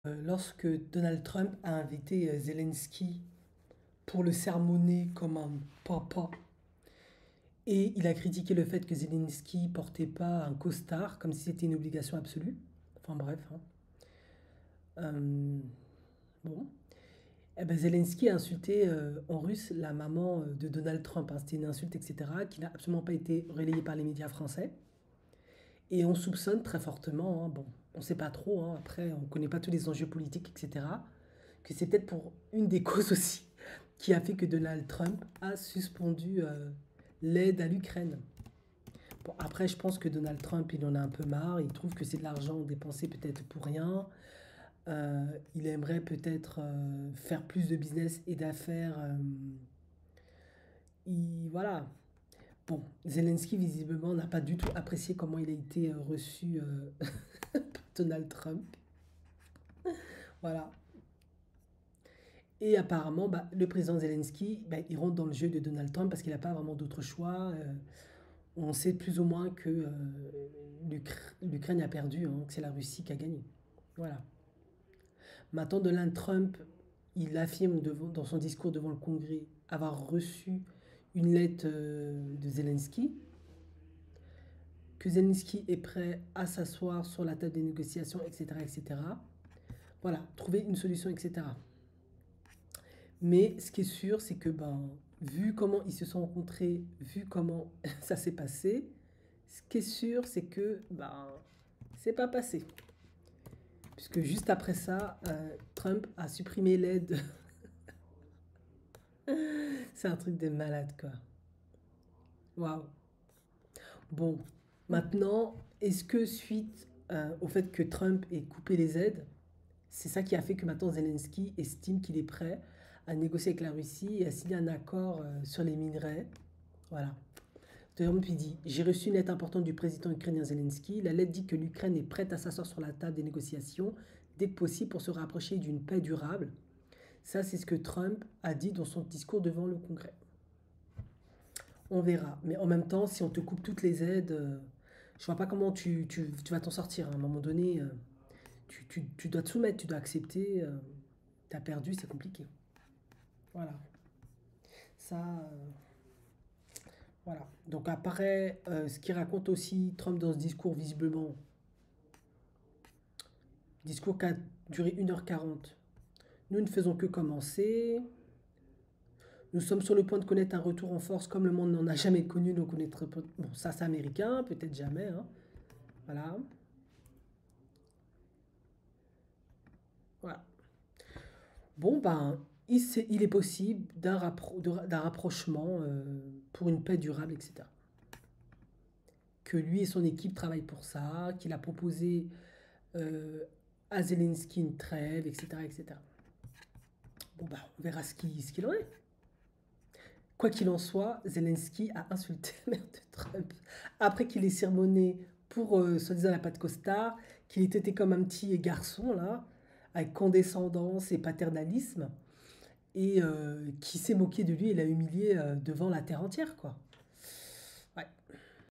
Lorsque Donald Trump a invité Zelensky pour le sermonner comme un papa, et il a critiqué le fait que Zelensky portait pas un costard, comme si c'était une obligation absolue. Enfin bref, hein. Euh, bon. Eh ben, Zelensky a insulté en russe la maman de Donald Trump, hein. C'était une insulte, etc., qui n'a absolument pas été relayée par les médias français. Et on soupçonne très fortement, hein, bon, on ne sait pas trop, hein, après on ne connaît pas tous les enjeux politiques, etc., que c'est peut-être pour une des causes aussi qui a fait que Donald Trump a suspendu l'aide à l'Ukraine. Bon, après, je pense que Donald Trump, il en a un peu marre, il trouve que c'est de l'argent dépensé peut-être pour rien. Il aimerait peut-être faire plus de business et d'affaires. Voilà. Bon, Zelensky, visiblement, n'a pas du tout apprécié comment il a été reçu par Donald Trump. Voilà. Et apparemment, bah, le président Zelensky, bah, il rentre dans le jeu de Donald Trump parce qu'il n'a pas vraiment d'autre choix. On sait plus ou moins que l'Ukraine a perdu, hein, que c'est la Russie qui a gagné. Voilà. Maintenant, Donald Trump, il affirme dans son discours devant le Congrès avoir reçu une lettre de Zelensky, que Zelensky est prêt à s'asseoir sur la table des négociations, etc., etc. Voilà, trouver une solution, etc. Mais ce qui est sûr, c'est que ben, vu comment ils se sont rencontrés, vu comment ça s'est passé, ce qui est sûr, c'est que ben, c'est pas passé. Puisque juste après ça, Trump a supprimé l'aide. C'est un truc de malade, quoi. Waouh. Bon, maintenant, est-ce que suite au fait que Trump ait coupé les aides, c'est ça qui a fait que maintenant Zelensky estime qu'il est prêt à négocier avec la Russie et à signer un accord sur les minerais. Voilà. Trump dit: J'ai reçu une lettre importante du président ukrainien Zelensky. La lettre dit que l'Ukraine est prête à s'asseoir sur la table des négociations dès que possible pour se rapprocher d'une paix durable. Ça, c'est ce que Trump a dit dans son discours devant le Congrès. On verra. Mais en même temps, si on te coupe toutes les aides, je vois pas comment tu vas t'en sortir, hein. À un moment donné, tu dois te soumettre, tu dois accepter. T'as perdu, c'est compliqué. Voilà. Ça, voilà. Donc apparaît ce qui raconte aussi Trump dans ce discours, visiblement. Discours qui a duré 1h40. Nous ne faisons que commencer. Nous sommes sur le point de connaître un retour en force comme le monde n'en a jamais connu. Donc on est très peu... Bon, ça c'est américain, peut-être jamais, hein. Voilà. Voilà. Bon, ben, il est possible d'un rapprochement pour une paix durable, etc. Que lui et son équipe travaillent pour ça, qu'il a proposé euh, à Zelensky une trêve, etc., etc. Bon, ben, on verra ce qu'il en est. Quoi qu'il en soit, Zelensky a insulté la mère de Trump après qu'il ait sermonné pour, soi-disant, la patte costard, qu'il était comme un petit garçon, là, avec condescendance et paternalisme, et qui s'est moqué de lui et l'a humilié devant la terre entière, quoi.